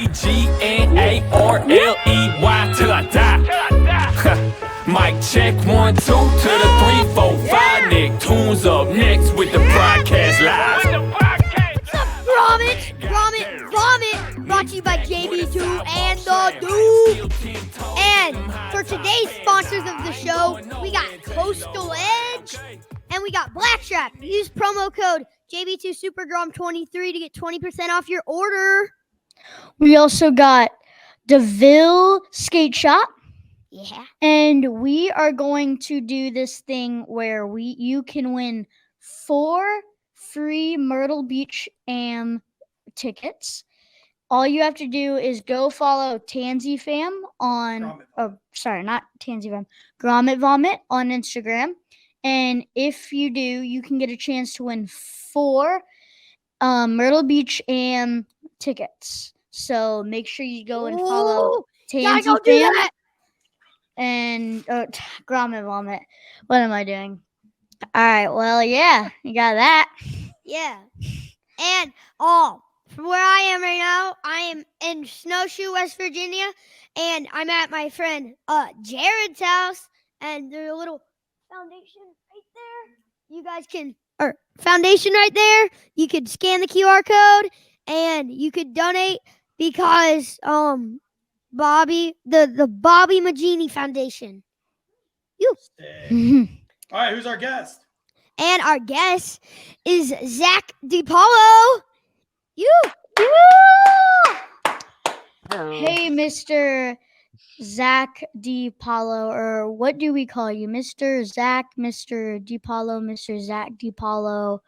TGNARLEY till I die. Mic check 1, 2 to the 3, 4, 5. Nick Tunes up next with the broadcast live. What's up, Grommet Vommit, brought to you by JB2 and Duke. And for today's sponsors of the show, we got Coastal Edge and we got Blackstrap. Use promo code JB2 SuperGrom23 to get 20% off your order. We also got DeVille Skate Shop. Yeah. And we are going to do this thing where you can win 4 free Myrtle Beach Am tickets. All you have to do is go follow Tansey Fam on Grommet Vommit on Instagram. And if you do, you can get a chance to win 4 Myrtle Beach Am tickets. So make sure you go and follow Tansey Go do Fam that. and Grommet Vommit. What am I doing? All right. Well, yeah, you got that. Yeah. And from where I am right now, I am in Snowshoe, West Virginia, and I'm at my friend Jared's house, and there's a little foundation right there. You guys can, foundation right there. You could scan the QR code, and you could donate because Bobby, the Bobby Magini Foundation. All right, who's our guest? And our guest is Zach DiPaolo. Hey, Mr. Zach DiPaolo, or what do we call you? Mr. Zach, Mr. DiPaolo, Mr. Zach DiPaolo.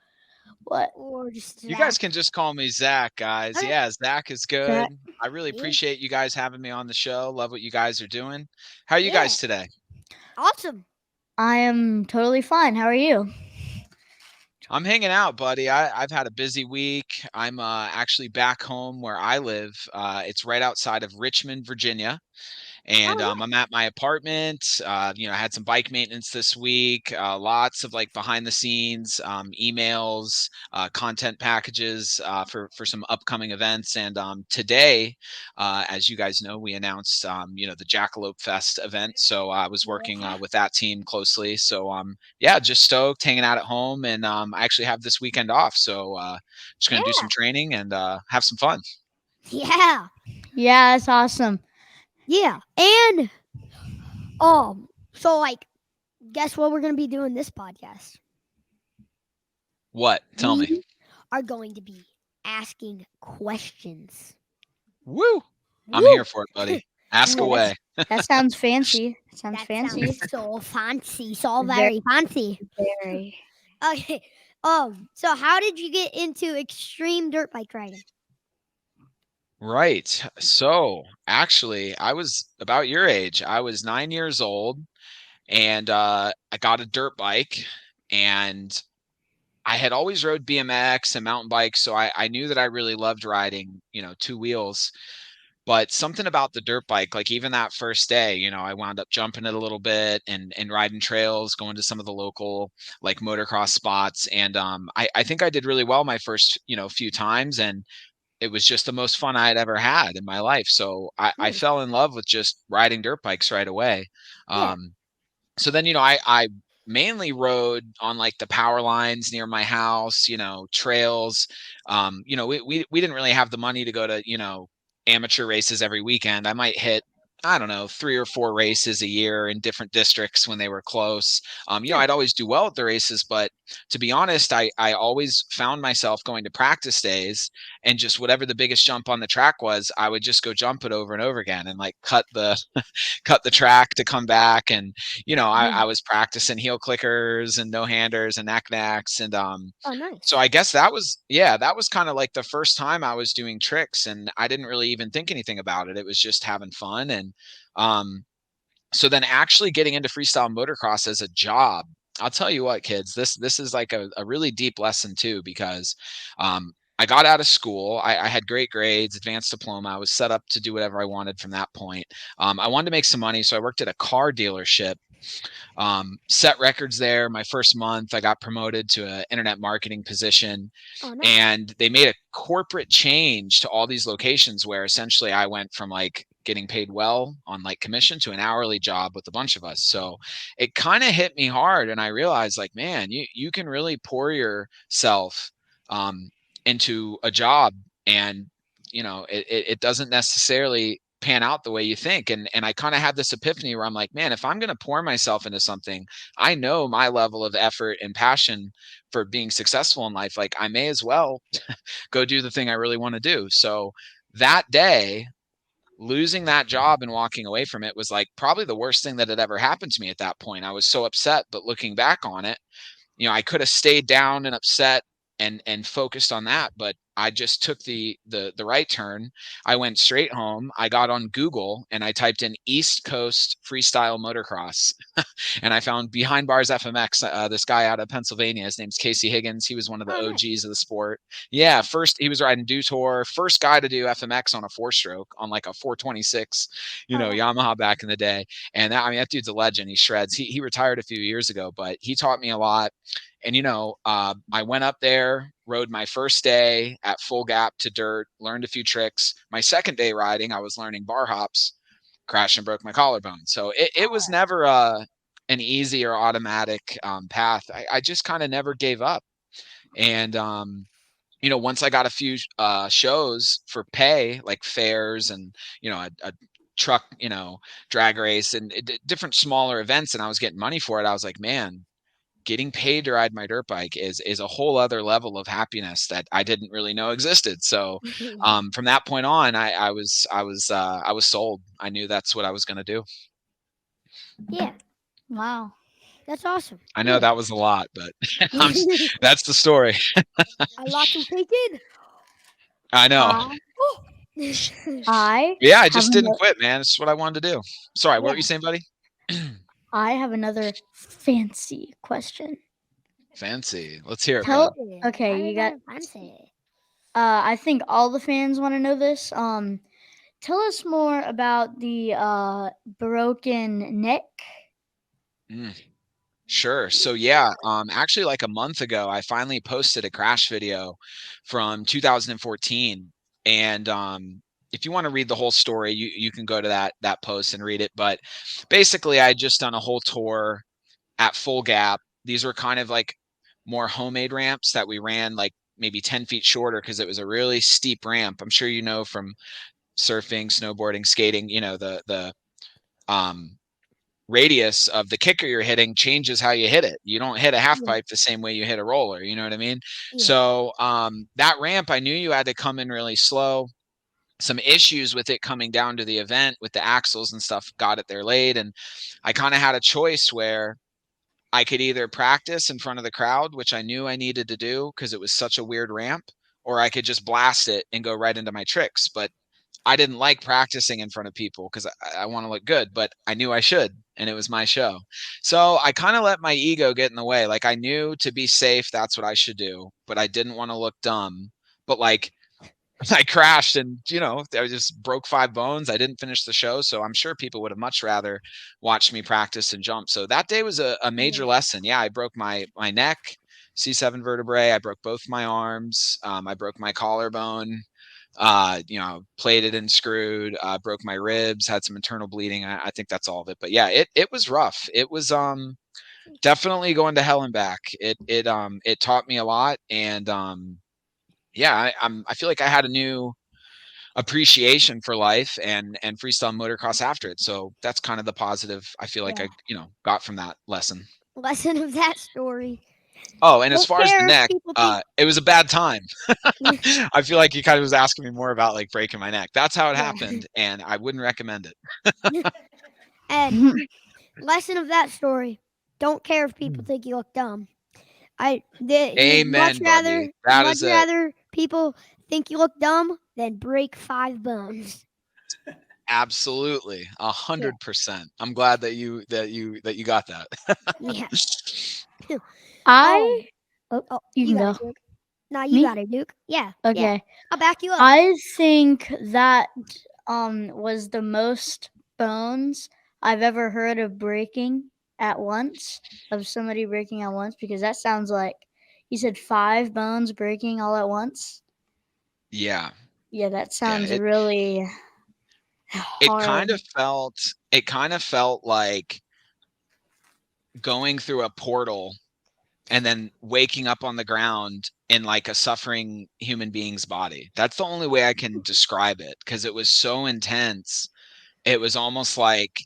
What? Or just You guys can just call me Zach, guys. Okay. Yeah, Zach is good. Zach. I really Yeah. appreciate you guys having me on the show. Love what you guys are doing. How are you Yeah. guys today? Awesome. I am totally fine. How are you? I'm hanging out, buddy. I've had a busy week. I'm actually back home where I live. It's right outside of Richmond, Virginia. And I'm at my apartment. I had some bike maintenance this week. Lots of like behind the scenes emails, content packages for some upcoming events. And today, as you guys know, we announced the Jackalope Fest event. So I was working with that team closely. So just stoked, hanging out at home, and I actually have this weekend off. So just gonna do some training and have some fun. Yeah. Yeah, that's awesome. Yeah. And so guess what we're gonna be doing this podcast? What? Tell me. We are going to be asking questions. Woo! I'm Woo! here for it, buddy. Ask Yeah, away. That sounds fancy. That fancy. sounds so fancy. So very fancy. Very. Okay. So how did you get into extreme dirt bike riding? Right. So actually, I was about your age. I was 9 years old, and I got a dirt bike, and I had always rode BMX and mountain bikes, so I knew that I really loved riding, 2 wheels. But something about the dirt bike, like even that first day, I wound up jumping it a little bit and riding trails, going to some of the local like motocross spots. And I think I did really well my first, few times. And it was just the most fun I had ever had in my life. So I fell in love with just riding dirt bikes right away. Yeah. So then, I mainly rode on like the power lines near my house, trails. We didn't really have the money to go to, amateur races every weekend. I might hit, I don't know, 3 or 4 races a year in different districts when they were close. I'd always do well at the races, but to be honest, I always found myself going to practice days and just whatever the biggest jump on the track was, I would just go jump it over and over again and like cut the track to come back. And, I was practicing heel clickers and no handers and knack-knacks. And, Nice. so I guess that was kind of like the first time I was doing tricks, and I didn't really even think anything about it. It was just having fun. And so then actually getting into freestyle motocross as a job, I'll tell you what, kids, this is like a really deep lesson too, because I got out of school. I had great grades, advanced diploma. I was set up to do whatever I wanted from that point. I wanted to make some money, so I worked at a car dealership set records there. My first month, I got promoted to an internet marketing position. Oh, nice. And they made a corporate change to all these locations where essentially I went from like getting paid well on like commission to an hourly job with a bunch of us. So it kind of hit me hard. And I realized like, man, you can really pour yourself into a job, and it doesn't necessarily pan out the way you think. And I kind of had this epiphany where I'm like, man, if I'm going to pour myself into something, I know my level of effort and passion for being successful in life, like I may as well go do the thing I really want to do. So that day, losing that job and walking away from it was like probably the worst thing that had ever happened to me at that point. I was so upset, but looking back on it, I could have stayed down and upset and focused on that, but I just took the right turn. I went straight home. I got on Google and I typed in East Coast Freestyle Motocross, and I found Behind Bars FMX. This guy out of Pennsylvania, his name's Casey Higgins. He was one of the OGs of the sport. Yeah, first he was riding Dew Tour, first guy to do FMX on a 4-stroke on like a 426, Yamaha back in the day. And that dude's a legend. He shreds. He retired a few years ago, but he taught me a lot. And, I went up there, rode my first day at full gap to dirt, learned a few tricks. My second day riding, I was learning bar hops, crashed and broke my collarbone. So it was never an easy or automatic path. I just kind of never gave up. And, once I got a few shows for pay, like fairs and, a truck, drag race and different smaller events, and I was getting money for it, I was like, man, getting paid to ride my dirt bike is a whole other level of happiness that I didn't really know existed. So from that point on, I was sold. I knew that's what I was going to do. Yeah. Wow. That's awesome. I know that was a lot, but that's the story. A lot to take in. I know. I just didn't quit, man. It's what I wanted to do. Sorry, what were you saying, buddy? I have another fancy question. Fancy. Let's hear it. Okay, you got fancy. I think all the fans want to know this. Tell us more about the broken neck. Sure. So actually like a month ago, I finally posted a crash video from 2014. And if you want to read the whole story, you can go to that post and read it. But basically, I had just done a whole tour at full gap. These were kind of like more homemade ramps that we ran like maybe 10 feet shorter because it was a really steep ramp. I'm sure you know from surfing, snowboarding, skating, the radius of the kicker you're hitting changes how you hit it. You don't hit a half pipe the same way you hit a roller. You know what I mean? Yeah. So that ramp, I knew you had to come in really slow. Some issues with it coming down to the event with the axles and stuff got it there late. And I kind of had a choice where I could either practice in front of the crowd, which I knew I needed to do because it was such a weird ramp, or I could just blast it and go right into my tricks. But I didn't like practicing in front of people because I want to look good, but I knew I should, and it was my show. So I kind of let my ego get in the way. Like I knew to be safe, that's what I should do, but I didn't want to look dumb. But like I crashed and, I just broke 5 bones. I didn't finish the show. So I'm sure people would have much rather watched me practice and jump. So that day was a major lesson. Yeah, I broke my neck, C7 vertebrae. I broke both my arms. I broke my collarbone. Plated and screwed, broke my ribs, had some internal bleeding. I think that's all of it. But yeah, it was rough. It was definitely going to hell and back. It taught me a lot. And I feel like I had a new appreciation for life and freestyle motocross after it. So that's kind of the positive I feel like I got from that lesson of that story. Oh, and as far as the neck, it was a bad time. I feel like you kind of was asking me more about like breaking my neck. That's how it happened, and I wouldn't recommend it. And lesson of that story: don't care if people think you look dumb. Amen. Much rather people think you look dumb than break 5 bones. Absolutely, 100%. I'm glad that you got that. Yeah. You can go. Duke. No, you got it, Duke. Yeah. Okay. Yeah. I'll back you up. I think that was the most bones I've ever heard of breaking at once, of somebody breaking at once? Because that sounds like you said 5 bones breaking all at once. Yeah. Yeah, that sounds it really hard. it kind of felt like going through a portal and then waking up on the ground in like a suffering human being's body. That's the only way I can describe it, because it was so intense. It was almost like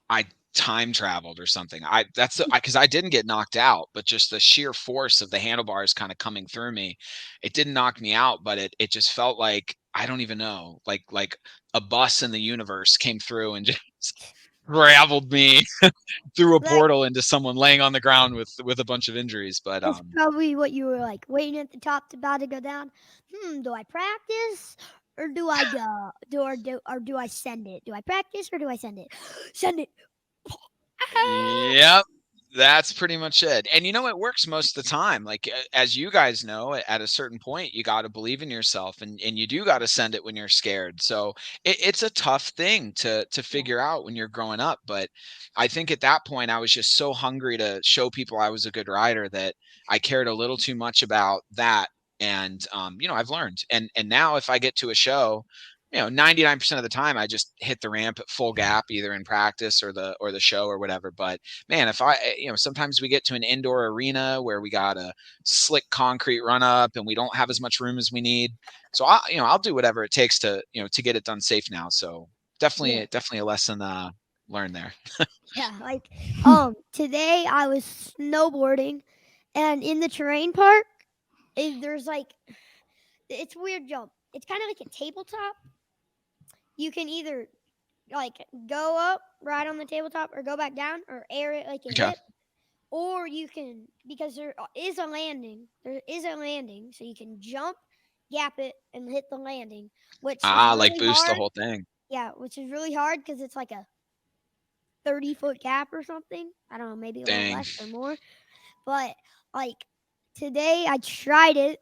I time traveled or something. Because I didn't get knocked out, but just the sheer force of the handlebars kind of coming through me, it didn't knock me out, but it just felt like, I don't even know, like a bus in the universe came through and just traveled me through a portal into someone laying on the ground with a bunch of injuries. But That's probably what you were like waiting at the top about to go down. Do I practice or do I go? Do I send it? Do I practice or do I send it? Send it. Yep, that's pretty much it. And it works most of the time. Like, as you guys know, at a certain point, you got to believe in yourself, and you do got to send it when you're scared. So it's a tough thing to figure out when you're growing up. But I think at that point, I was just so hungry to show people I was a good rider that I cared a little too much about that. And I've learned. And now if I get to a show, 99% of the time I just hit the ramp at full gap, either in practice or the show or whatever. But man, if sometimes we get to an indoor arena where we got a slick concrete run up and we don't have as much room as we need. So I'll do whatever it takes to get it done safe now. So definitely a lesson learned there. Yeah, like today I was snowboarding, and in the terrain park, there's like, it's a weird jump. It's kind of like a tabletop. You can either like go up right on the tabletop or go back down or air it like a hip. Or you can, because there is a landing, so you can jump, gap it, and hit the landing, which is really boost hard. The whole thing. Yeah, which is really hard because it's like a 30-foot gap or something. I don't know, maybe a little less or more. But like today I tried it.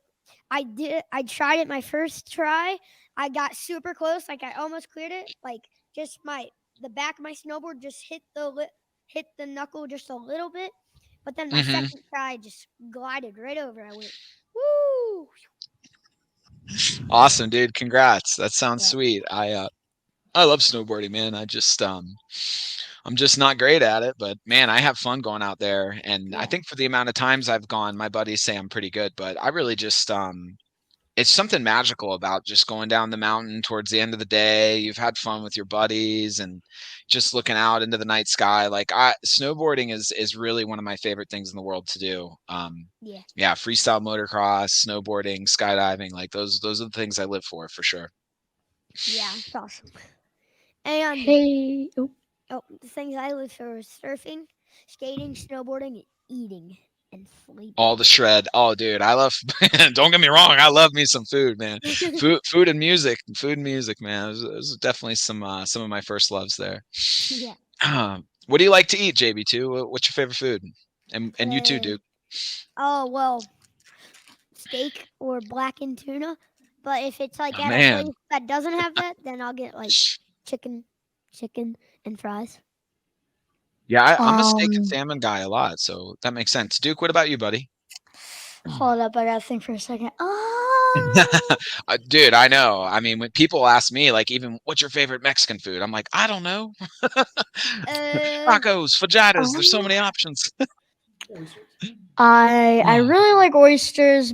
I tried it my first try. I got super close, like I almost cleared it. Like just the back of my snowboard just hit the knuckle just a little bit. But then my second try just glided right over. I went, woo! Awesome, dude. Congrats. That sounds sweet. I love snowboarding, man. I'm just not great at it, but man, I have fun going out there. And I think for the amount of times I've gone, my buddies say I'm pretty good, but I really just, it's something magical about just going down the mountain towards the end of the day. You've had fun with your buddies and just looking out into the night sky. Like snowboarding is really one of my favorite things in the world to do. Freestyle motocross, snowboarding, skydiving, like those are the things I live for sure. Yeah, it's awesome. And the things I live for is surfing, skating, snowboarding, eating, and sleeping. All the shred. Oh, dude, I love. Don't get me wrong, I love me some food, man. Food and music, man. It was definitely some of my first loves there. Yeah. What do you like to eat, JB2? What's your favorite food? And you too, Duke. Oh well, steak or blackened tuna. But if it's like at a place that doesn't have that, then I'll get like chicken and fries. Yeah, I'm a steak and salmon guy a lot, so that makes sense. Duke, what about you, buddy? Hold up, I gotta think for a second. Dude, I know. I mean, when people ask me, like, even what's your favorite Mexican food? I'm like, I don't know. Tacos, fajitas. There's so many options. I really like oysters,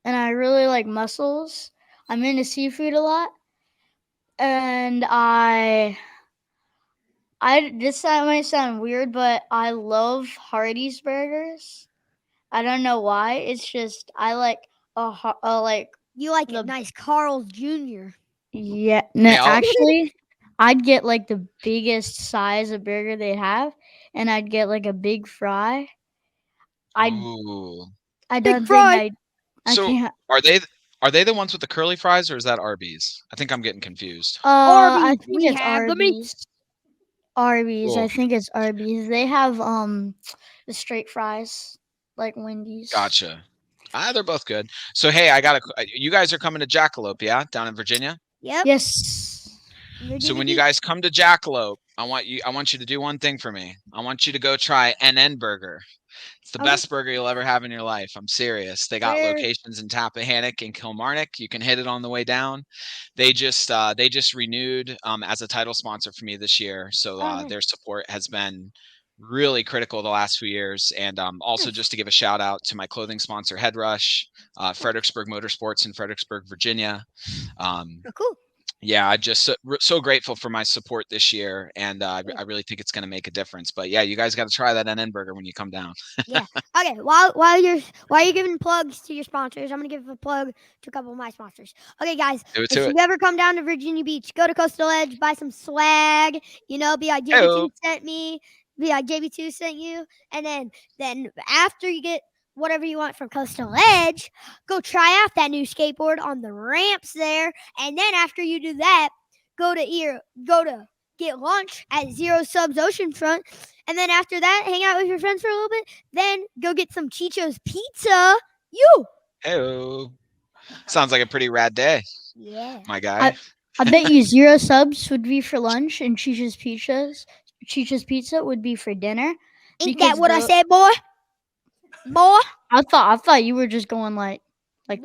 and I really like mussels. I'm into seafood a lot, and this might sound weird, but I love Hardee's burgers. I don't know why. It's just I like you like a nice Carl's Jr. Yeah, no, actually, I'd get like the biggest size of burger they have, and I'd get like a big fry. I don't think I can't. Are they the ones with the curly fries, or is that Arby's? I think I'm getting confused. Arby's. I think it's Arby's. Arby's. Cool. I think it's Arby's. They have the straight fries like Wendy's. Gotcha. They're both good. So hey, you guys are coming to Jackalope, yeah, down in Virginia? Yep. Yes. So when you guys come to Jackalope, I want you to do one thing for me. I want you to go try NN Burger. It's the best burger you'll ever have in your life. I'm serious. They got locations in Tappahannock and Kilmarnock. You can hit it on the way down. They just renewed as a title sponsor for me this year. So their support has been really critical the last few years. And also just to give a shout out to my clothing sponsor, Head Rush, Fredericksburg Motorsports in Fredericksburg, Virginia. Cool. Yeah, I'm just so grateful for my support this year, and I really think it's going to make a difference. But yeah, you guys got to try that NN Burger when you come down. Yeah. Okay. While you're giving plugs to your sponsors, I'm gonna give a plug to a couple of my sponsors. Okay, guys. If you ever come down to Virginia Beach, go to Coastal Edge, buy some swag. You know, be like JB2 sent me. Be like JB2 sent you, and then after you get whatever you want from Coastal Edge, go try out that new skateboard on the ramps there, and then after you do that, go to get lunch at Zero Subs Oceanfront, and then after that, hang out with your friends for a little bit, then go get some Chicho's Pizza. Hey, sounds like a pretty rad day. Yeah, my guy. I bet you Zero Subs would be for lunch, and Chicho's Pizza would be for dinner. Ain't that what I said, boy? Boy, I thought you were just going like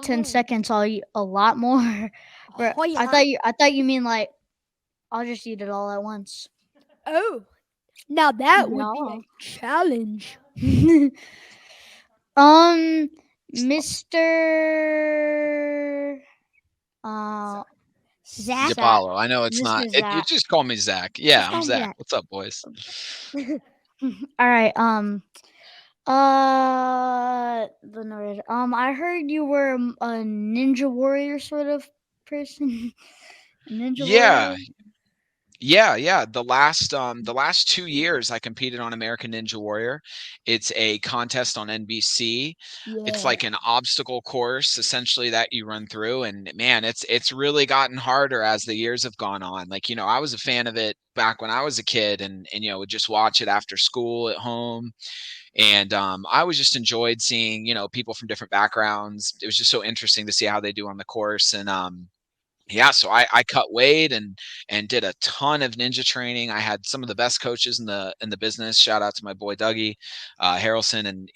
10 seconds. I'll eat a lot more. But I thought you mean like I'll just eat it all at once. Oh, now that would be a challenge. Mr. Zach DiPaolo. I know it's Mr. not. Zach. You just call me Zach. Yeah, I'm Zach. What's up, boys? All right. The narrator. I heard you were a ninja warrior sort of person. Warrior? Yeah. The last 2 years I competed on American Ninja Warrior. It's a contest on NBC. Yeah. It's like an obstacle course essentially that you run through, and man, it's really gotten harder as the years have gone on. Like, I was a fan of it back when I was a kid, and would just watch it after school at home. And I always just enjoyed seeing, people from different backgrounds. It was just so interesting to see how they do on the course. And yeah, so I cut weight and did a ton of ninja training. I had some of the best coaches in the business. Shout out to my boy Dougie Harrelson, and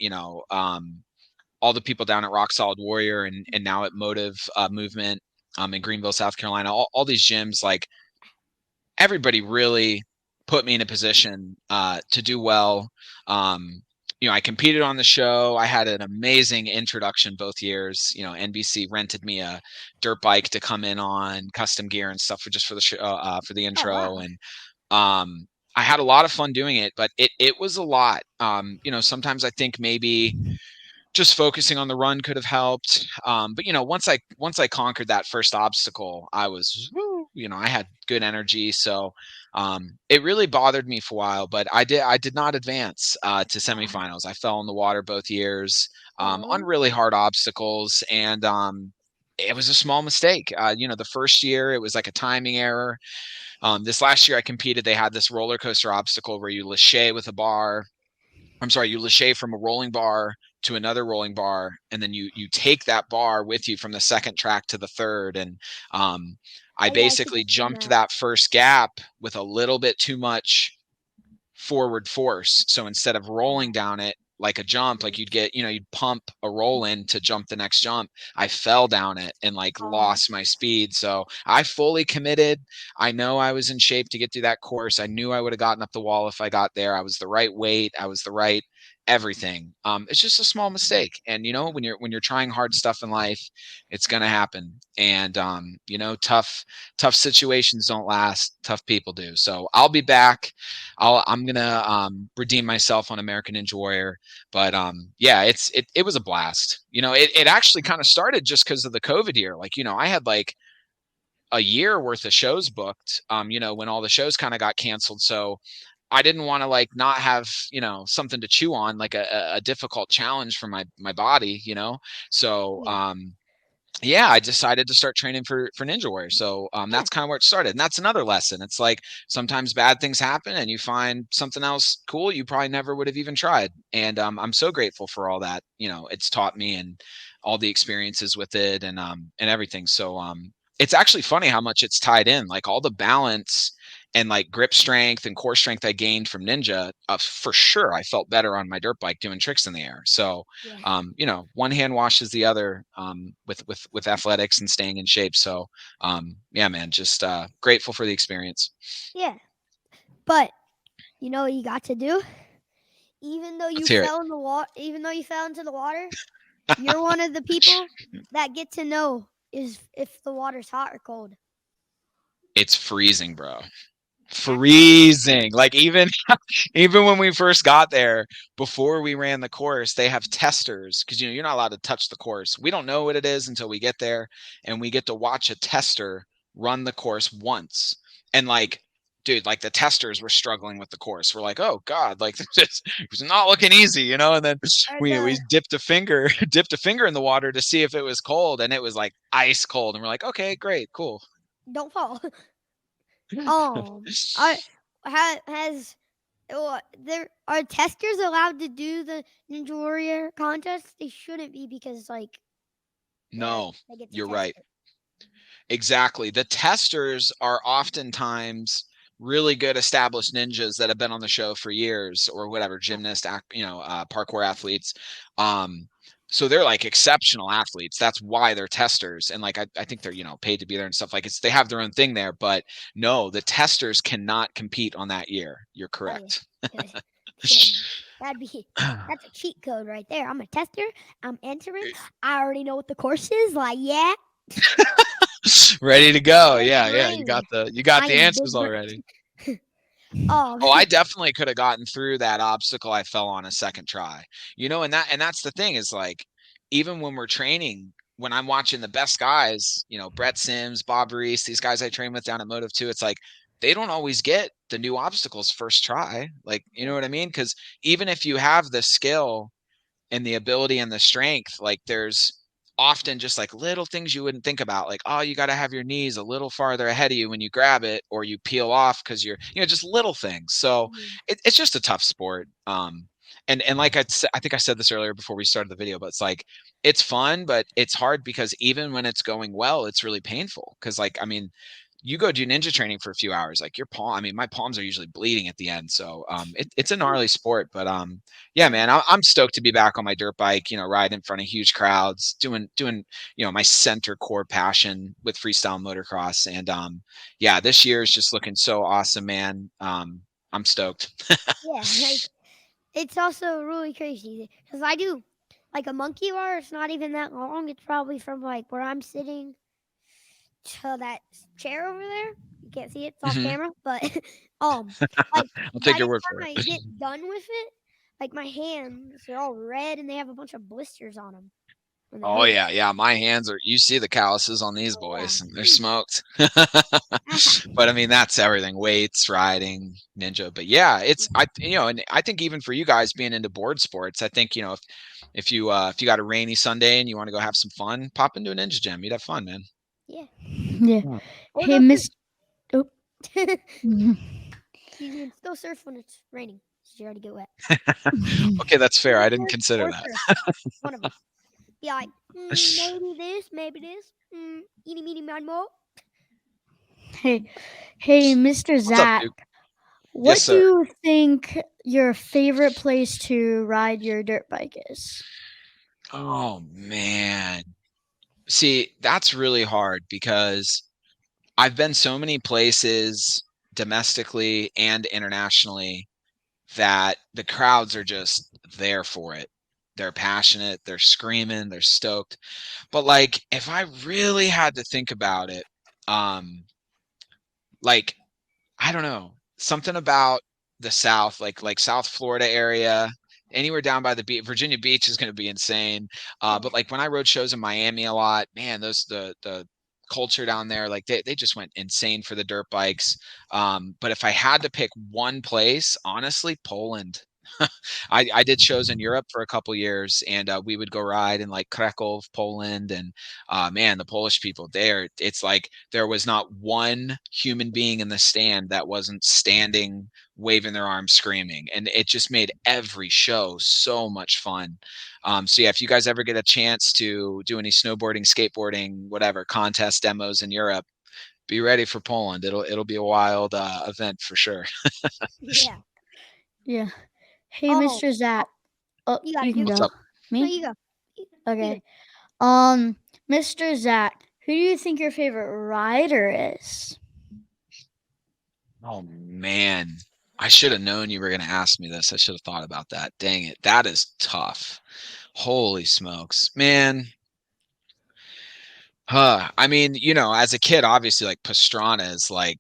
all the people down at Rock Solid Warrior and now at Motive Movement in Greenville, South Carolina. All these gyms, like everybody really put me in a position to do well. I competed on the show. I had an amazing introduction both years. NBC rented me a dirt bike to come in on, custom gear and stuff for the show, for the intro. Oh, wow. And I had a lot of fun doing it, but it was a lot. Sometimes I think maybe just focusing on the run could have helped. But once I conquered that first obstacle, I was, I had good energy. So it really bothered me for a while, but I did not advance to semifinals. I fell in the water both years on really hard obstacles, and it was a small mistake. The first year it was like a timing error. This last year I competed, they had this roller coaster obstacle where you lâché with a bar. You lâché from a rolling bar to another rolling bar, and then you take that bar with you from the second track to the third. And I basically jumped that first gap with a little bit too much forward force. So instead of rolling down it like a jump, like you'd pump a roll in to jump the next jump, I fell down it and lost my speed. So I fully committed. I know I was in shape to get through that course. I knew I would have gotten up the wall if I got there. I was the right weight. I was the right everything. It's just a small mistake. And when you're trying hard stuff in life, it's going to happen. And tough situations don't last, tough people do. So I'll be back. I'm going to redeem myself on American Ninja Warrior. But yeah, it was a blast. It actually kind of started just because of the COVID year. I had a year worth of shows booked, when all the shows kind of got canceled. So I didn't want to not have, something to chew on, like a difficult challenge for my body, So yeah, I decided to start training for Ninja Warrior. So that's kind of where it started. And that's another lesson. It's sometimes bad things happen and you find something else cool you probably never would have even tried. And I'm so grateful for all that, it's taught me, and all the experiences with it and everything. So it's actually funny how much it's tied in, all the balance and like grip strength and core strength I gained from Ninja, for sure I felt better on my dirt bike doing tricks in the air. So you know, one hand washes the other with athletics and staying in shape. So yeah, man, just grateful for the experience. Yeah. But you know what you got to do? Even though you Let's hear it. fell in the water, even though you fell into the water, you're one of the people that get to know is if the water's hot or cold. It's freezing, bro. Freezing. Like even when we first got there, before we ran the course, they have testers, because you know you're not allowed to touch the course. We don't know what it is until we get there, and we get to watch a tester run the course once. And like, dude, like the testers were struggling with the course. We're like, oh god, like this was not looking easy, you know. And then we dipped a finger in the water to see if it was cold, and it was like ice cold. And we're like, okay, great, cool. Don't fall. Are testers allowed to do the Ninja Warrior contest? They shouldn't be, because like no, you're right. Exactly. The testers are oftentimes really good established ninjas that have been on the show for years, or whatever, gymnast, you know, parkour athletes. So they're like exceptional athletes. That's why they're testers. And like, I think they're, you know, paid to be there and stuff. Like they have their own thing there, but no, the testers cannot compete on that year. You're correct. That's a cheat code right there. I'm a tester. I'm entering. I already know what the course is. Like, yeah. Ready to go. Yeah. You got the answers already. Oh, I definitely could have gotten through that obstacle I fell on a second try, you know. And that's the thing, is like, even when we're training, when I'm watching the best guys, you know, Brett Sims, Bob Reese, these guys I train with down at Motive 2, it's like they don't always get the new obstacles first try. Like, you know what I mean? Because even if you have the skill and the ability and the strength, like there's often just like little things you wouldn't think about, like, oh, you got to have your knees a little farther ahead of you when you grab it, or you peel off because you're, you know, just little things. So it's just a tough sport. And like I think I said this earlier before we started the video, but it's like, it's fun, but it's hard, because even when it's going well, it's really painful. Because like, I mean, you go do ninja training for a few hours, like your palm, I mean, my palms are usually bleeding at the end. So it's a gnarly sport. But yeah, man, I'm stoked to be back on my dirt bike, you know, riding in front of huge crowds, doing you know, my center core passion with freestyle motocross. And yeah, this year is just looking so awesome, man. I'm stoked. Yeah, like it's also really crazy because I do like a monkey bar. It's not even that long. It's probably from like where I'm sitting to that chair over there. You can't see it, it's off camera, but like I'll take your word for it. I get done with it, like my hands are all red and they have a bunch of blisters on them. Oh yeah, my hands are, you see the calluses on these boys. They're smoked. But I mean, that's everything: weights, riding, ninja. But yeah, it's, you know, and I think even for you guys being into board sports, I think, you know, if you got a rainy Sunday and you want to go have some fun, pop into a ninja gym. You'd have fun, man. Yeah. Hey, Miss. Oh. You can still surf when it's raining. You already get wet. Okay, that's fair. I didn't consider that. One of them. Be like, maybe this, eeny, meeny, miny, mo. Hey, Mr. Zach. What Yes, do you think your favorite place to ride your dirt bike is? Oh man. See, that's really hard, because I've been so many places domestically and internationally that the crowds are just there for it. They're passionate, they're screaming, they're stoked. But like, if I really had to think about it, like, I don't know, something about the South, like South Florida area, anywhere down by the beach. Virginia Beach is going to be insane. But like when I rode shows in Miami a lot, man, the culture down there, like they just went insane for the dirt bikes. But if I had to pick one place, honestly, Poland. I did shows in Europe for a couple years, and we would go ride in like Krakow, Poland, and man, the Polish people there, it's like there was not one human being in the stand that wasn't standing, waving their arms, screaming, and it just made every show so much fun. So yeah, if you guys ever get a chance to do any snowboarding, skateboarding, whatever contest demos in Europe, be ready for Poland. It'll be a wild event for sure. Yeah. Yeah. Hey, Oh. Mr. Zach. Oh, You got you it. can What's go. up? No, Me? you go. Okay. Mr. Zach, who do you think your favorite rider is? Oh man, I should have known you were going to ask me this. I should have thought about that. Dang it. That is tough. Holy smokes, man. I mean, as a kid, obviously like Pastrana is like,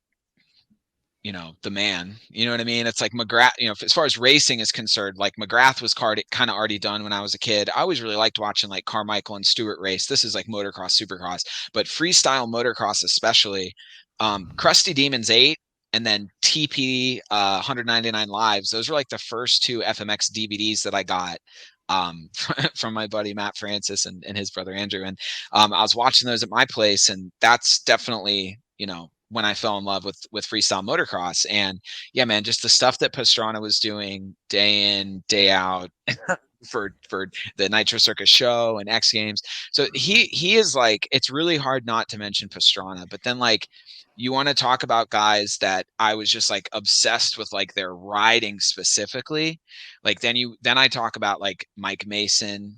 the man, you know what I mean? It's like McGrath, as far as racing is concerned, like McGrath was kind of already done when I was a kid. I always really liked watching like Carmichael and Stewart race. This is like motocross, supercross, but freestyle motocross, especially, Krusty Demons 8 and then TP 199 Lives. Those were like the first two FMX DVDs that I got from my buddy Matt Francis and his brother Andrew. And I was watching those at my place, and that's definitely, when I fell in love with freestyle motocross. And yeah, man, just the stuff that Pastrana was doing day in, day out for the Nitro Circus show and X Games. So he is like, it's really hard not to mention Pastrana. But then like, you want to talk about guys that I was just like obsessed with, like their riding specifically. Like then I talk about like Mike Mason,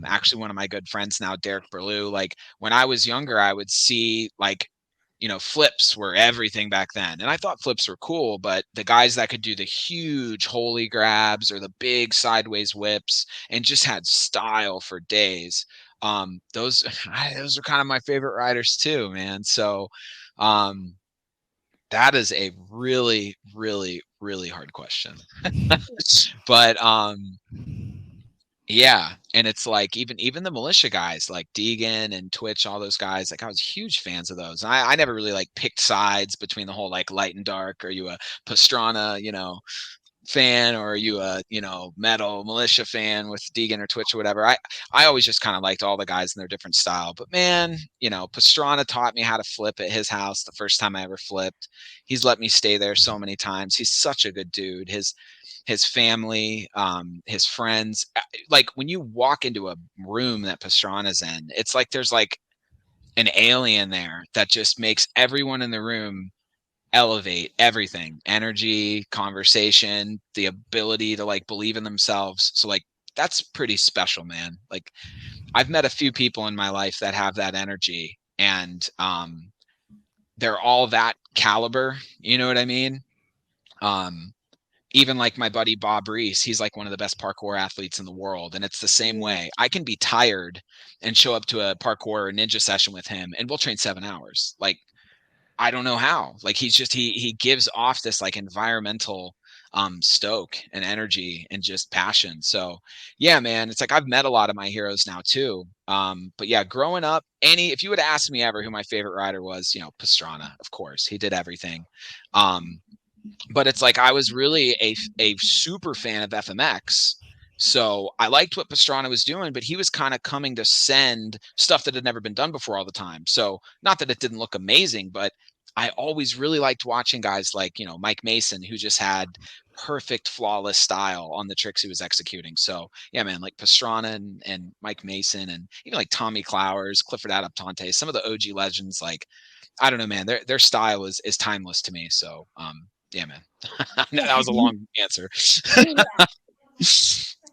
actually one of my good friends now, Derek Berlew. Like when I was younger, I would see like, flips were everything back then. And I thought flips were cool, but the guys that could do the huge holy grabs or the big sideways whips and just had style for days. Those are kind of my favorite riders too, man. So, that is a really, really, really hard question. But, yeah, and it's like even the militia guys like Deegan and Twitch, all those guys, like I was huge fans of those. And I never really like picked sides between the whole like light and dark. Are you a Pastrana, fan, or are you a metal militia fan with Deegan or Twitch or whatever? I always just kind of liked all the guys in their different style. But man, Pastrana taught me how to flip at his house the first time I ever flipped. He's let me stay there so many times. He's such a good dude. His family, his friends, like when you walk into a room that Pastrana's in, it's like there's like an alien there that just makes everyone in the room elevate everything, energy, conversation, the ability to like believe in themselves. So like that's pretty special, man. Like I've met a few people in my life that have that energy, and they're all that caliber, you know what I mean? Even like my buddy Bob Reese, he's like one of the best parkour athletes in the world. And it's the same way. I can be tired and show up to a parkour or ninja session with him and we'll train 7 hours. Like, I don't know how. Like he's just he gives off this like environmental stoke and energy and just passion. So yeah, man, it's like I've met a lot of my heroes now too. But yeah, growing up, if you would ask me ever who my favorite rider was, Pastrana, of course. He did everything. But it's like I was really a super fan of FMX. So I liked what Pastrana was doing, but he was kind of coming to send stuff that had never been done before all the time. So not that it didn't look amazing, but I always really liked watching guys like, Mike Mason, who just had perfect, flawless style on the tricks he was executing. So yeah, man, like Pastrana and Mike Mason and even like Tommy Clowers, Clifford Adaptante, some of the OG legends, like, I don't know, man, their style is timeless to me. So, yeah, man. That was a long answer.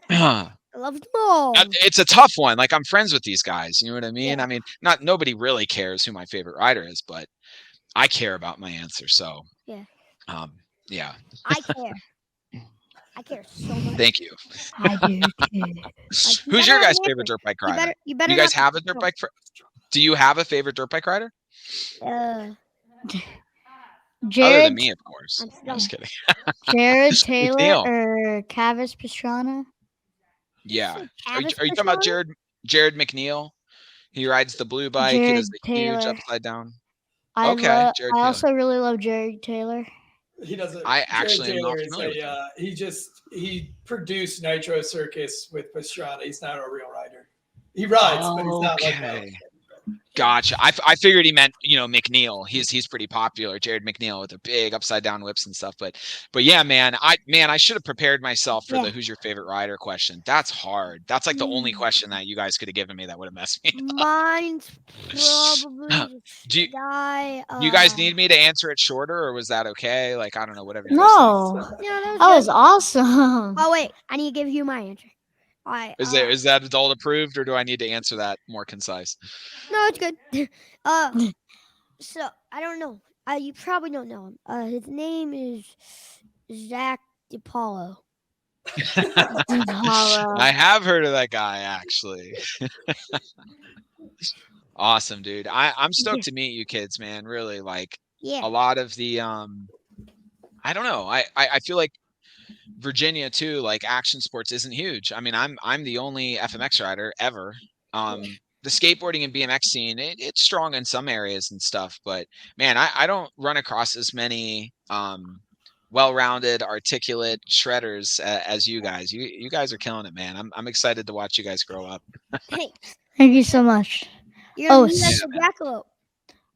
I love them all. It's a tough one. Like I'm friends with these guys. You know what I mean? Yeah. I mean, nobody really cares who my favorite rider is, but I care about my answer. So yeah. Yeah. I care. I care so much. Thank you. I do too. Who's your guys' favorite dirt bike rider? You better you guys not have a dirt bike? Do you have a favorite dirt bike rider? Jared, other than me, of course. I'm just kidding. Jared Taylor or Cavis Pastrana? Yeah. Are you talking about Jared McNeil? He rides the blue bike. He does the huge upside down. I also really love Jared Taylor. He doesn't. I actually am not familiar with him. He produced Nitro Circus with Pastrana. He's not a real rider. He rides, but he's not like that. Gotcha. I figured he meant, McNeil. He's pretty popular, Jared McNeil, with the big upside down whips and stuff. But yeah, man, I should have prepared myself for the who's your favorite rider question. That's hard. That's like the only question that you guys could have given me that would have messed me up. Mine's probably Do you, guy. you guys need me to answer it shorter, or was that okay? Like, I don't know, whatever. No, Yeah, that was awesome. Oh wait, I need to give you my answer. Is that adult approved, or do I need to answer that more concise? No, it's good. So I don't know. You probably don't know him. His name is Zach DiPaolo. I have heard of that guy, actually. Awesome, dude. I'm stoked to meet you kids, man. Really, like, a lot of the I don't know. I feel like Virginia too, like, action sports isn't huge. I mean, I'm the only FMX rider ever. The skateboarding and BMX scene, it's strong in some areas and stuff, but man, I don't run across as many well-rounded, articulate shredders as you guys. You guys are killing it, man. I'm excited to watch you guys grow up. Thanks. Thank you so much. You're Jackalope.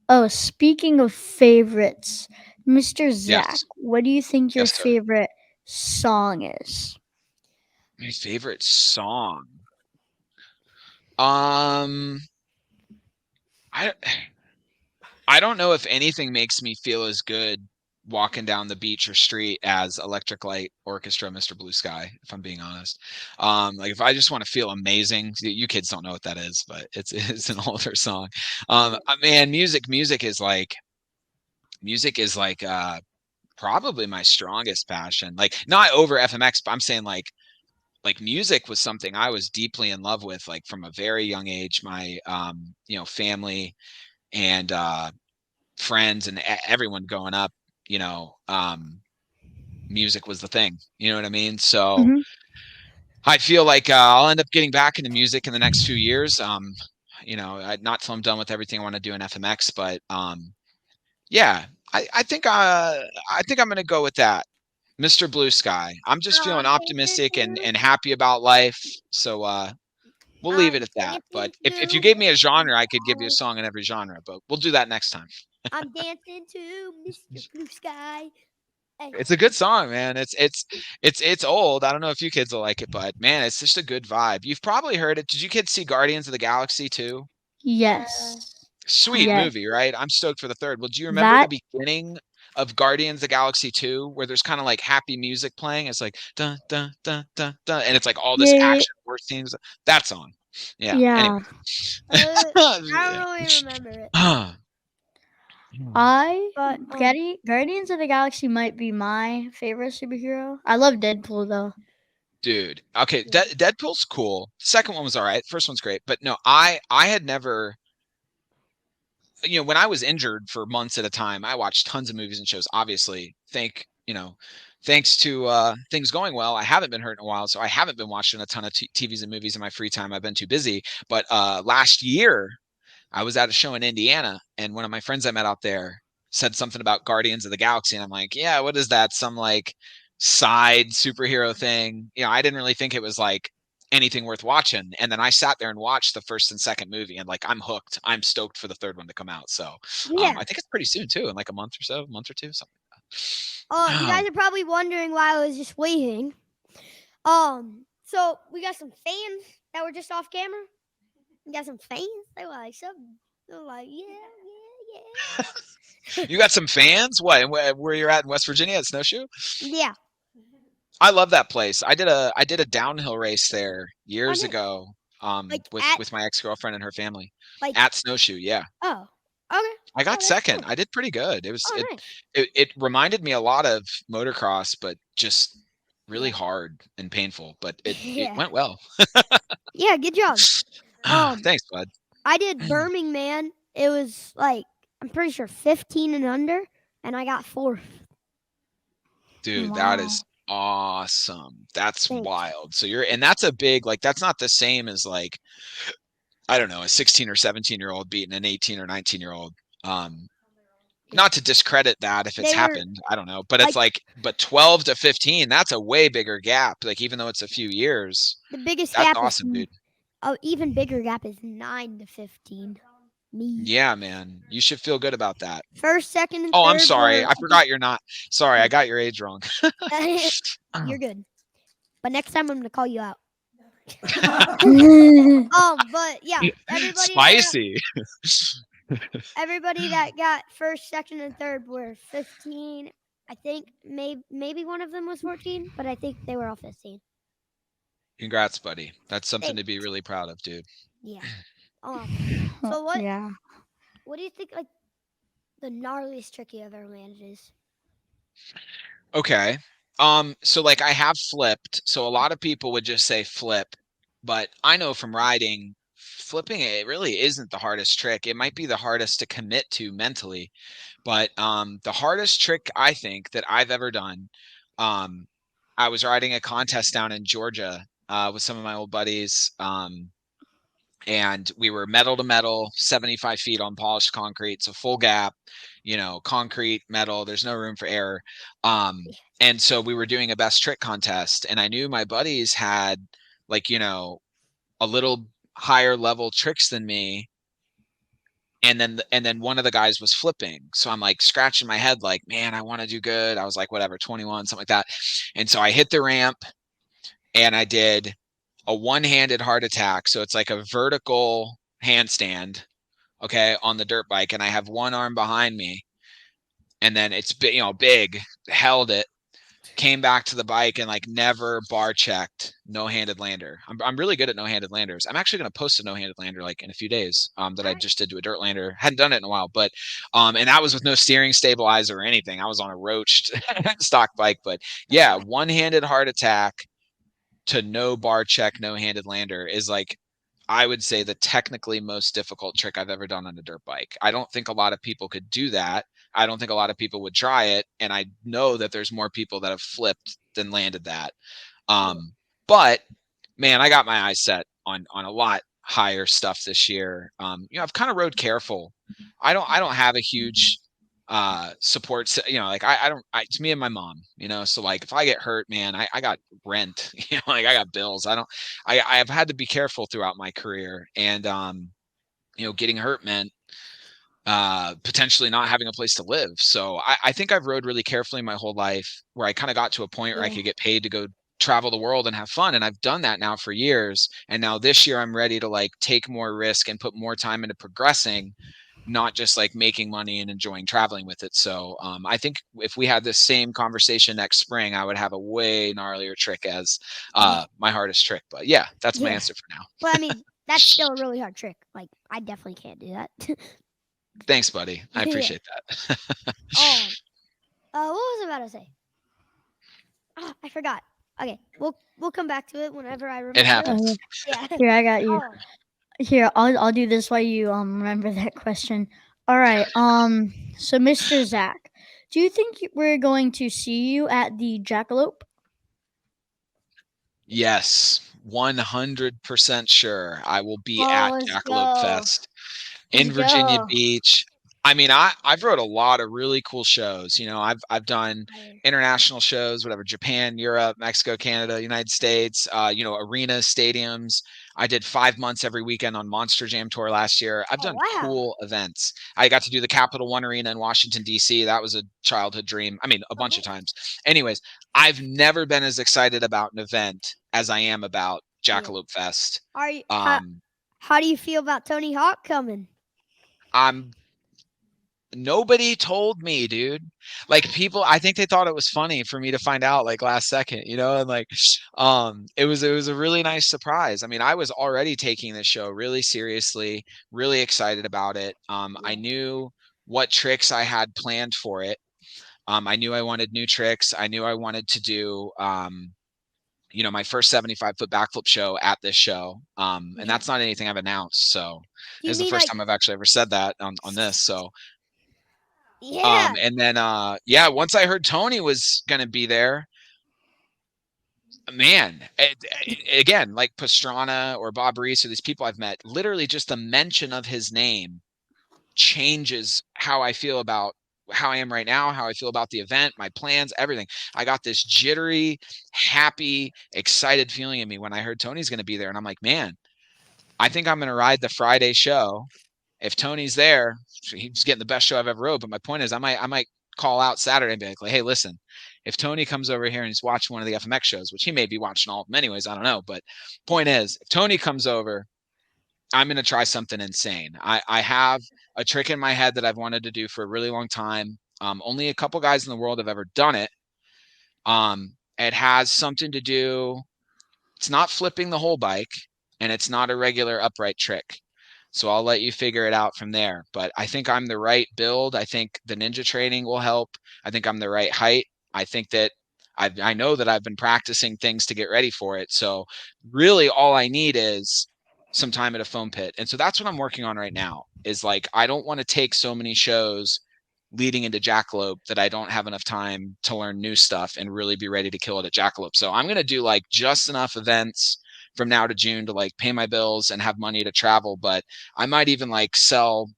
Oh, speaking of favorites, Mr. Zach, Yes. what do you think your Yes, sir. favorite song is? My favorite song. I don't know if anything makes me feel as good walking down the beach or street as Electric Light Orchestra, Mr. Blue Sky, if I'm being honest. Like, if I just want to feel amazing, you kids don't know what that is, but it's an older song. Man, music is like probably my strongest passion. Like, not over FMX, but I'm saying like music was something I was deeply in love with, like, from a very young age. My family and friends and everyone growing up, music was the thing. You know what I mean? So I feel like I'll end up getting back into music in the next few years. Not till I'm done with everything I want to do in FMX, but yeah, I think I'm gonna go with that. Mr. Blue Sky. I'm just feeling optimistic and happy about life. So we'll leave it at that. But if you gave me a genre, I could give you a song in every genre, but we'll do that next time. I'm dancing to Mr. Blue Sky. Hey. It's a good song, man. It's old. I don't know if you kids will like it, but man, it's just a good vibe. You've probably heard it. Did you kids see Guardians of the Galaxy too? Yes. Sweet movie, right? I'm stoked for the third. Well, do you remember the beginning of Guardians of the Galaxy 2, where there's kind of like happy music playing? It's like dun dun dun dun dun, and it's like all this action war scenes. That song. Yeah. Anyway. I don't really remember it. Guardians of the Galaxy might be my favorite superhero. I love Deadpool though. Dude. Okay, Deadpool's cool. Second one was all right. First one's great. But no, I had never, when I was injured for months at a time, I watched tons of movies and shows. Obviously, thanks to things going well, I haven't been hurt in a while, so I haven't been watching a ton of TVs and movies in my free time. I've been too busy. But last year, I was at a show in Indiana, and one of my friends I met out there said something about Guardians of the Galaxy, and I'm like, yeah, what is that? Some like side superhero thing. I didn't really think it was like anything worth watching. And then I sat there and watched the first and second movie, and like, I'm hooked. I'm stoked for the third one to come out. So I think it's pretty soon too, in like a month or two, something like that. You guys are probably wondering why I was just waiting. So we got some fans that were just off camera. We got some fans. They were like, yeah. You got some fans? What? Where you're at in West Virginia at Snowshoe? Yeah. I love that place. I did a downhill race there years ago. With my ex-girlfriend and her family. At Snowshoe, yeah. Oh, okay. I got second. Cool. I did pretty good. It was it reminded me a lot of motocross, but just really hard and painful. But it went well. Yeah, good job. Thanks, bud. I did Birmingham. It was like, I'm pretty sure 15 and under, and I got fourth. Dude, that is awesome. That's wild. So and that's a big, like, that's not the same as like, I don't know, a 16 or 17-year-old beating an 18 or 19-year-old. Not to discredit that if it's happened, I don't know, but it's but 12 to 15, that's a way bigger gap. Like, even though it's a few years, the biggest that's gap awesome, dude. Even bigger gap is 9 to 15. Me. Yeah, man. You should feel good about that. First, second, and Oh, third. I'm sorry. were- I forgot you're not. Sorry, I got your age wrong. You're good. But next time I'm gonna call you out. But yeah, Spicy. everybody that got first, second, and third were 15. I think maybe one of them was 14, but I think they were all 15. Congrats, buddy. That's something to be Thanks. really proud of, dude. Yeah. So what? Yeah. What do you think like the gnarliest trick you ever landed is? Okay. So like I have flipped. So a lot of people would just say flip, but I know from riding, flipping it really isn't the hardest trick. It might be the hardest to commit to mentally, but the hardest trick I think that I've ever done, I was riding a contest down in Georgia with some of my old buddies. And we were metal to metal, 75 feet on polished concrete, so full gap, concrete, metal, there's no room for error. And so we were doing a best trick contest, and I knew my buddies had like, a little higher level tricks than me. And then one of the guys was flipping. So I'm like scratching my head, like, man, I want to do good. I was like, whatever, 21, something like that. And so I hit the ramp and I did a one-handed heart attack. So it's like a vertical handstand, okay, on the dirt bike. And I have one arm behind me. And then it's big, held it, came back to the bike and like never bar checked no-handed lander. I'm really good at no-handed landers. I'm actually going to post a no-handed lander like in a few days that I just did to a dirt lander. Hadn't done it in a while, but and that was with no steering stabilizer or anything. I was on a roached stock bike, but yeah, one-handed heart attack to no bar check, no-handed lander is like, I would say the technically most difficult trick I've ever done on a dirt bike. I don't think a lot of people could do that. I don't think a lot of people would try it. And I know that there's more people that have flipped than landed that. But man, I got my eyes set on a lot higher stuff this year. I've kind of rode careful. I don't have a huge support, like it's me and my mom, so like if I get hurt, man, I got rent, like I got bills. I've had to be careful throughout my career, and getting hurt meant potentially not having a place to live. So I think I've rode really carefully my whole life, where I kind of got to a point where I could get paid to go travel the world and have fun. And I've done that now for years. And now this year I'm ready to like take more risk and put more time into progressing, not just like making money and enjoying traveling with it. So I think if we had this same conversation next spring, I would have a way gnarlier trick as my hardest trick. But yeah, that's my answer for now. Well, I mean, that's still a really hard trick. Like, I definitely can't do that. Thanks, buddy. I appreciate that. What was I about to say? Oh, I forgot. Okay, we'll come back to it whenever I remember. It happens. Yeah. Here, I got you. Here, I'll do this while you remember that question. All right. So Mr. Zach, do you think we're going to see you at the Jackalope? Yes, 100% sure. I will be at Jackalope Fest in Virginia Beach. I mean, I've rode a lot of really cool shows. I've done international shows, whatever, Japan, Europe, Mexico, Canada, United States, arenas, stadiums. I did 5 months every weekend on Monster Jam Tour last year. I've done cool events. I got to do the Capital One Arena in Washington, D.C. That was a childhood dream. I mean, a bunch of times. Anyways, I've never been as excited about an event as I am about Jackalope Fest. Are you, how do you feel about Tony Hawk coming? Nobody told me, dude. Like people, I think they thought it was funny for me to find out like last second, and like it was a really nice surprise. I mean, I was already taking this show really seriously, really excited about it. I knew what tricks I had planned for it. I knew I wanted new tricks. I knew I wanted to do my first 75-foot backflip show at this show. And that's not anything I've announced. So it's the first time I've actually ever said that on this. So yeah. And then once I heard Tony was gonna be there, man, again, like Pastrana or Bob Reese or these people I've met, literally just the mention of his name changes how I feel about how I am right now, how I feel about the event, my plans, everything. I got this jittery, happy, excited feeling in me when I heard Tony's gonna be there, and I'm like, man, I think I'm gonna ride the Friday show if Tony's there, he's getting the best show I've ever rode. But my point is, I might call out Saturday and be like, hey, listen, if Tony comes over here and he's watching one of the FMX shows, which he may be watching all of them anyways, I don't know. But point is, if Tony comes over, I'm going to try something insane. I have a trick in my head that I've wanted to do for a really long time. Only a couple guys in the world have ever done it. It has something to do. It's not flipping the whole bike, and it's not a regular upright trick. So I'll let you figure it out from there. But I think I'm the right build. I think the ninja training will help. I think I'm the right height. I think that I know that I've been practicing things to get ready for it. So really all I need is some time at a foam pit. And so that's what I'm working on right now, is like, I don't want to take so many shows leading into Jackalope that I don't have enough time to learn new stuff and really be ready to kill it at Jackalope. So I'm going to do like just enough events from now to June to like pay my bills and have money to travel. But I might even like sell,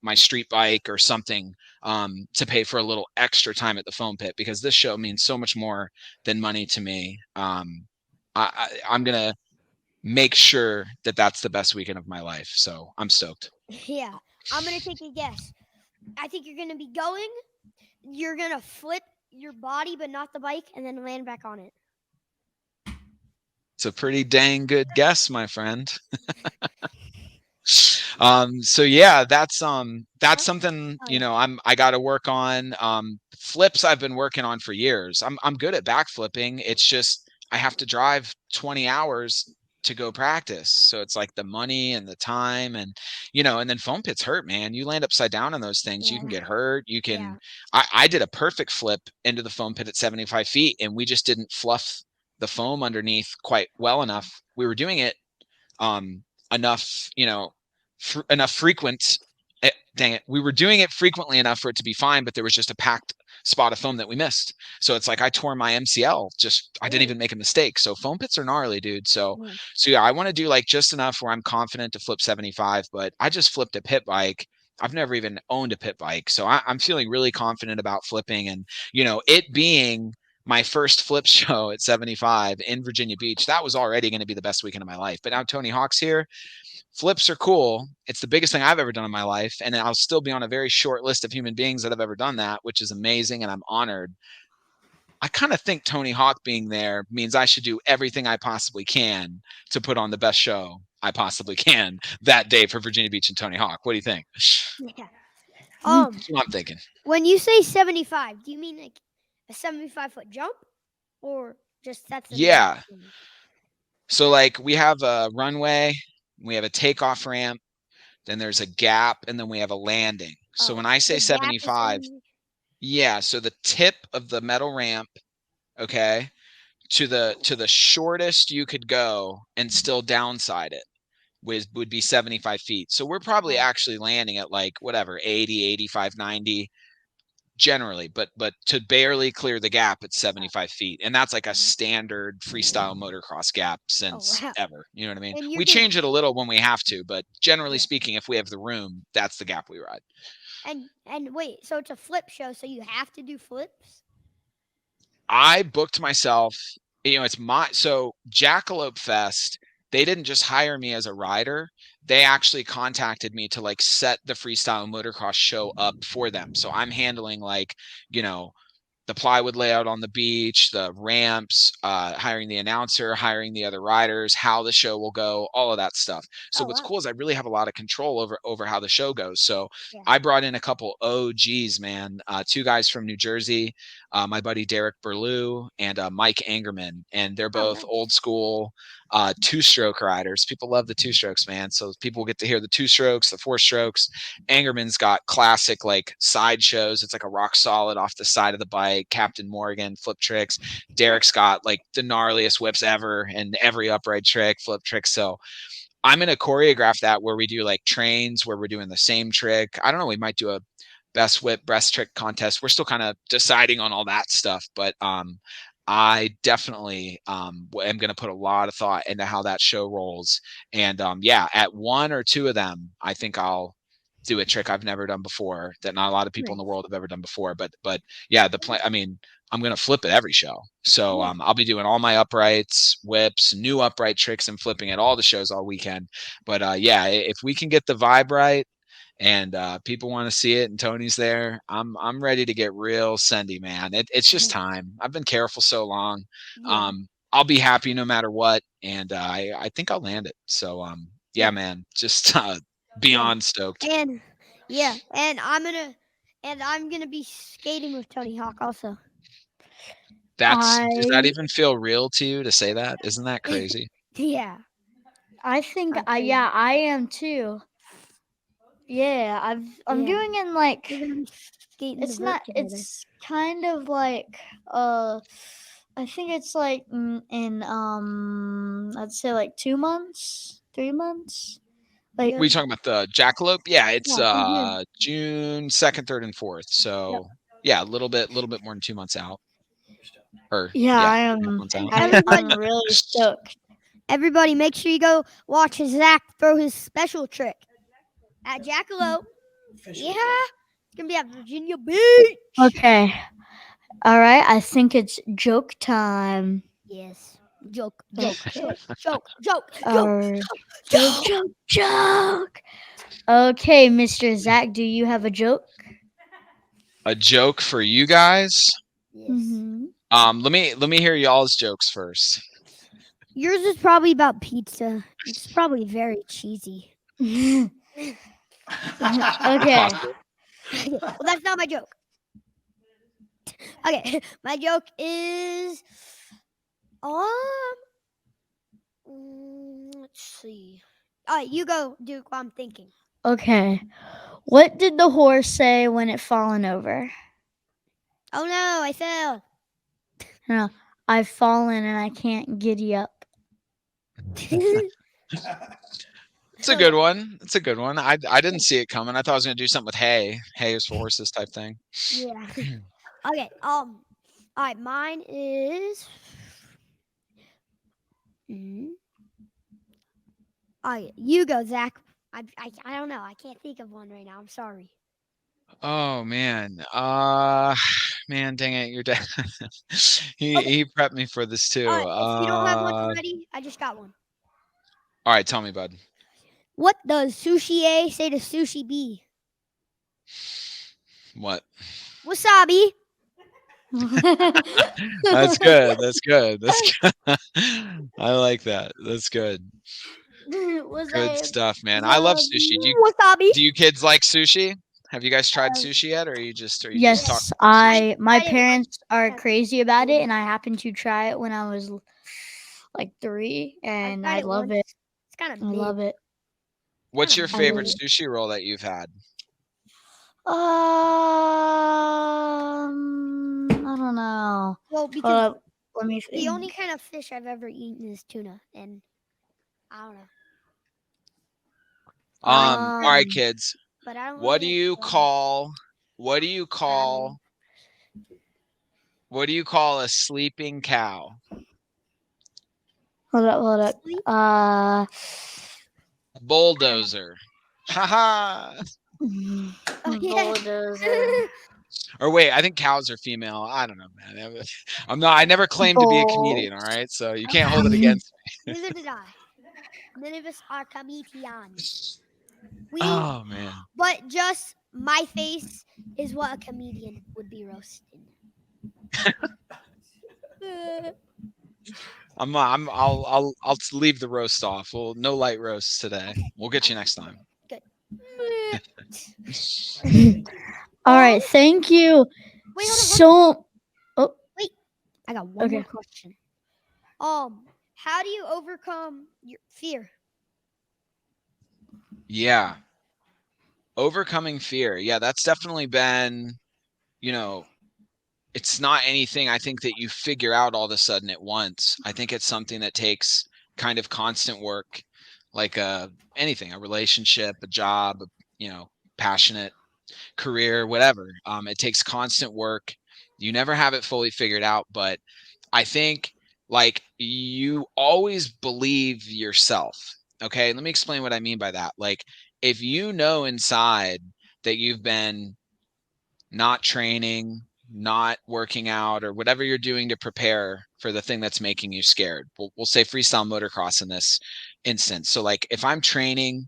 my street bike or something to pay for a little extra time at the foam pit, because this show means so much more than money to me. I'm going to make sure that that's the best weekend of my life. So I'm stoked. Yeah. I'm going to take a guess. I think you're going to be going. You're going to flip your body, but not the bike, and then land back on it. It's a pretty dang good guess, my friend. So yeah, that's something, I got to work on. Flips I've been working on for years. I'm good at back flipping. It's just, I have to drive 20 hours to go practice. So it's like the money and the time and, and then foam pits hurt, man. You land upside down on those things. Yeah. You can get hurt. You can, I did a perfect flip into the foam pit at 75 feet and we just didn't fluff the foam underneath quite well enough. We were doing it enough, enough frequent. Dang it. We were doing it frequently enough for it to be fine, but there was just a packed spot of foam that we missed. So it's like I tore my MCL. I didn't even make a mistake. So foam pits are gnarly, dude. So yeah, I want to do like just enough where I'm confident to flip 75, but I just flipped a pit bike. I've never even owned a pit bike. So I'm feeling really confident about flipping, and, it being my first flip show at 75 in Virginia Beach, that was already going to be the best weekend of my life. But now Tony Hawk's here. Flips are cool. It's the biggest thing I've ever done in my life. And I'll still be on a very short list of human beings that have ever done that, which is amazing. And I'm honored. I kind of think Tony Hawk being there means I should do everything I possibly can to put on the best show I possibly can that day for Virginia Beach and Tony Hawk. What do you think? Yeah. That's what I'm thinking. When you say 75, do you mean like a 75-foot jump, or just that's the yeah. So like we have a runway, we have a takeoff ramp, then there's a gap, and then we have a landing. So when I say 75, so the tip of the metal ramp, okay, to the shortest you could go and still downside it would be 75 feet. So we're probably actually landing at like whatever, 80, 85, 90 generally, but to barely clear the gap at 75 feet. And that's like a standard freestyle motocross gap since ever. You know what I mean? We change it a little when we have to, but generally speaking, if we have the room, that's the gap we ride. And wait, so it's a flip show, so you have to do flips? I booked myself, so Jackalope Fest, they didn't just hire me as a rider. They actually contacted me to like set the freestyle motocross show up for them. So I'm handling like, the plywood layout on the beach, the ramps, hiring the announcer, hiring the other riders, how the show will go, all of that stuff. So what's cool is I really have a lot of control over how the show goes. So I brought in a couple OGs, man, 2 guys from New Jersey, my buddy Derek Berlew and Mike Angerman, and they're both old school 2-stroke riders. People love the 2-strokes, man. So people get to hear the 2-strokes, the 4-strokes. Angerman's got classic like side shows. It's like a rock solid off the side of the bike, Captain Morgan flip tricks. Derek's got like the gnarliest whips ever and every upright trick, flip trick. So I'm going to choreograph that where we do like trains where we're doing the same trick. I don't know. We might do a best whip, breast trick contest. We're still kind of deciding on all that stuff, but I definitely am going to put a lot of thought into how that show rolls. And at 1 or 2 of them, I think I'll do a trick I've never done before that not a lot of people in the world have ever done before. But yeah, I'm going to flip at every show. So I'll be doing all my uprights, whips, new upright tricks, and flipping at all the shows all weekend. But if we can get the vibe right and people want to see it, and Tony's there. I'm ready to get real sendy, man. It's just time. I've been careful so long. Yeah. I'll be happy no matter what, and I think I'll land it. So yeah, man, just beyond stoked. And I'm gonna be skating with Tony Hawk also. Does that even feel real to you to say that? Isn't that crazy? Yeah. I think Okay. I am too. Yeah, I'm Yeah. doing in like We're gonna be skating it's the not vert together. it's kind of like I think it's like in I'd say like 2 months, 3 months. Like Were you talking about the jackalope? Yeah, it's Yeah. June 2nd, 3rd, and 4th. So yeah, a little bit more than 2 months out. Or yeah, I a am couple months out. I'm really stoked. Everybody, make sure you go watch Zach throw his special trick at Jackalope. Yeah, it's gonna be at Virginia Beach. Okay. All right, I think it's joke time. Yes. Joke. Joke. Okay, Mr. Zach, do you have a joke? A joke for you guys. Yes. Mm-hmm. Let me hear y'all's jokes first. Yours is probably about pizza. It's probably very cheesy. Okay. Well, that's not my joke. Okay, my joke is let's see. All right, you go, Duke, while I'm thinking. Okay. What did the horse say when it fallen over? Oh no, I fell. No, I've fallen and I can't giddy up. It's a good one. It's a good one. I didn't see it coming. I thought I was gonna do something with hay. Hay is for horses type thing. Yeah. Okay. All right. Mine is. All right. You go, Zach. I don't know. I can't think of one right now. I'm sorry. Oh man. Man, dang it, your dad. he prepped me for this too. All right. If you don't have one already, I just got one. All right, tell me, bud. What does sushi A say to sushi B? What? Wasabi. That's good. That's good. That's good. I like that. That's good. Good stuff, man. I love sushi. Wasabi. Do you kids like sushi? Have you guys tried sushi yet, or are you just Yes, just talking? my parents are crazy about it, and I happened to try it when I was like 3, and I love it. It's kind of I love it. What's your I favorite love sushi roll that you've had? I don't know. Well, because let me think. the only kind of fish I've ever eaten is tuna, and I don't know. All right, kids. But I don't What do you call a sleeping cow? Hold up. Bulldozer. Haha. Bulldozer. Or wait, I think cows are female. I don't know, man. I never claimed to be a comedian, all right? So you can't hold it against me. Neither did I. None of us are comedians. Oh man. But just my face is what a comedian would be roasted. I'll leave the roast off. Well, no light roasts today. We'll get you next time. Good. All right, thank you. Wait, hold on. Wait, I got one more question. How do you overcome your fear? Yeah. Overcoming fear. Yeah, that's definitely been, it's not anything I think that you figure out all of a sudden at once. I think it's something that takes kind of constant work, like anything, a relationship, a job, passionate career, whatever. It takes constant work. You never have it fully figured out, but I think like you always believe yourself. Okay, let me explain what I mean by that. Like if you know inside that you've been not training, not working out, or whatever you're doing to prepare for the thing that's making you scared. We'll say freestyle motocross in this instance. So like if I'm training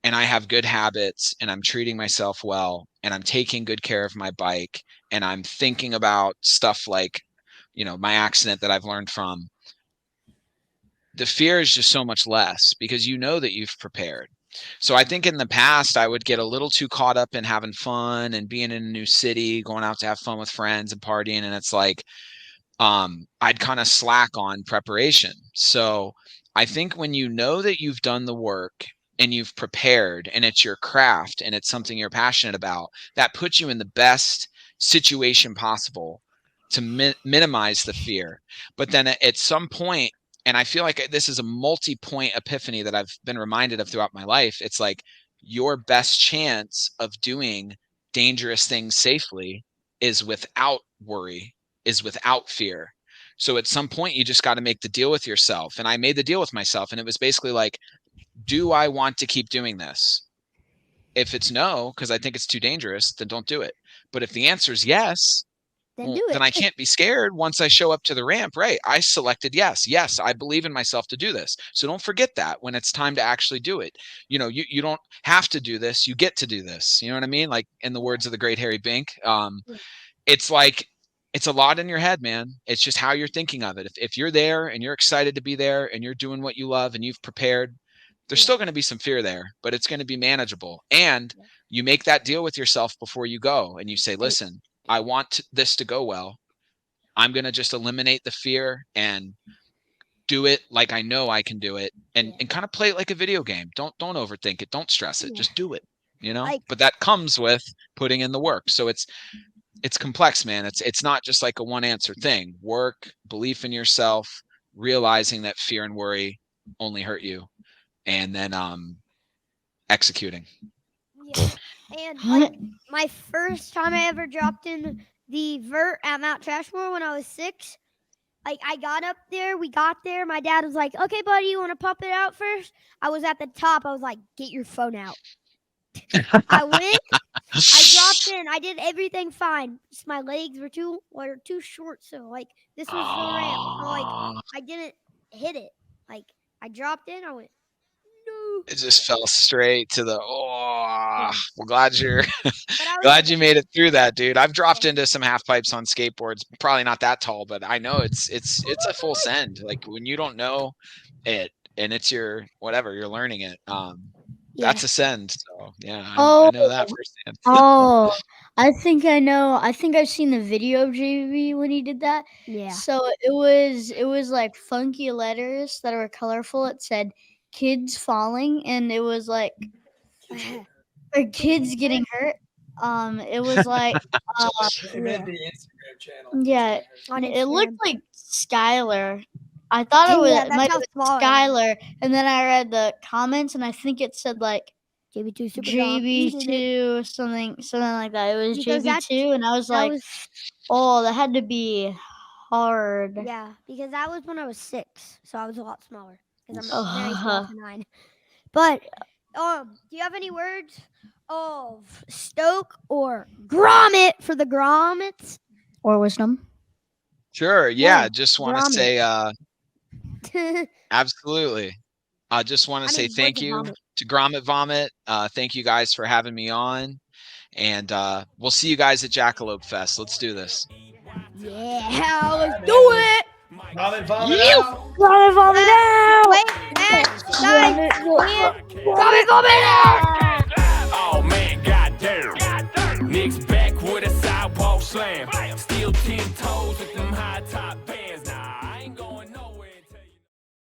and I have good habits and I'm treating myself well and I'm taking good care of my bike and I'm thinking about stuff like, my accident that I've learned from, the fear is just so much less because you know that you've prepared. So I think in the past, I would get a little too caught up in having fun and being in a new city, going out to have fun with friends and partying. And it's like, I'd kind of slack on preparation. So I think when you know that you've done the work and you've prepared and it's your craft and it's something you're passionate about, that puts you in the best situation possible to minimize the fear. But then at some point, and I feel like this is a multi-point epiphany that I've been reminded of throughout my life. It's like your best chance of doing dangerous things safely is without worry, is without fear. So at some point, you just got to make the deal with yourself. And I made the deal with myself. And it was basically like, do I want to keep doing this? If it's no, because I think it's too dangerous, then don't do it. But if the answer is yes, Then do it. then I can't be scared once I show up to the ramp. Right. I selected yes. Yes, I believe in myself to do this. So don't forget that when it's time to actually do it. You don't have to do this. You get to do this. You know what I mean? Like in the words of the great Harry Bink, it's like, it's a lot in your head, man. It's just how you're thinking of it. If you're there and you're excited to be there and you're doing what you love and you've prepared, there's still going to be some fear there, but it's going to be manageable. And you make that deal with yourself before you go and you say, listen, I want this to go well. I'm going to just eliminate the fear and do it like I know I can do it and kind of play it like a video game. Don't overthink it. Don't stress it. Just do it, but that comes with putting in the work. So it's complex, man. It's not just like a one answer thing. Work, belief in yourself, realizing that fear and worry only hurt you, and then executing. Yeah. And my first time I ever dropped in the vert at Mount Trashmore when I was 6, I got up there, we got there, my dad was like, okay, buddy, you want to pump it out first? I was at the top, I was like, get your phone out. I went, I dropped in, I did everything fine. Just my legs were too short, so this was the ramp. So I didn't hit it. I dropped in, I went, no. It just fell straight to the Well, glad you made it through that, dude. I've dropped into some half pipes on skateboards, probably not that tall, but I know it's a full send. Like when you don't know it and it's your whatever, you're learning it. That's a send. So yeah, I know that firsthand. I think I know. I think I've seen the video of JB when he did that. Yeah. So it was like funky letters that were colorful. It said kids falling, and it was like or kids getting hurt. It was like They made the Instagram channel. yeah, it looked like Skylar. I thought it might have been Skylar, and then I read the comments, and I think it said like JB2 Super JB2 something like that. It was JB2, and I was like, oh, that had to be hard. Yeah, because that was when I was 6, so I was a lot smaller. Because I'm very small for 9. But do you have any words of Stoke or Grommet for the Grommets? Or wisdom? Sure. Yeah. Just want to say absolutely. I just want to say thank you to Grommet Vommit. Thank you guys for having me on. And we'll see you guys at Jackalope Fest. Let's do this. Yeah, let's do it. Grommet Vommit out. Grommet Vommit out. Wait, guys, Grommet Vommit out.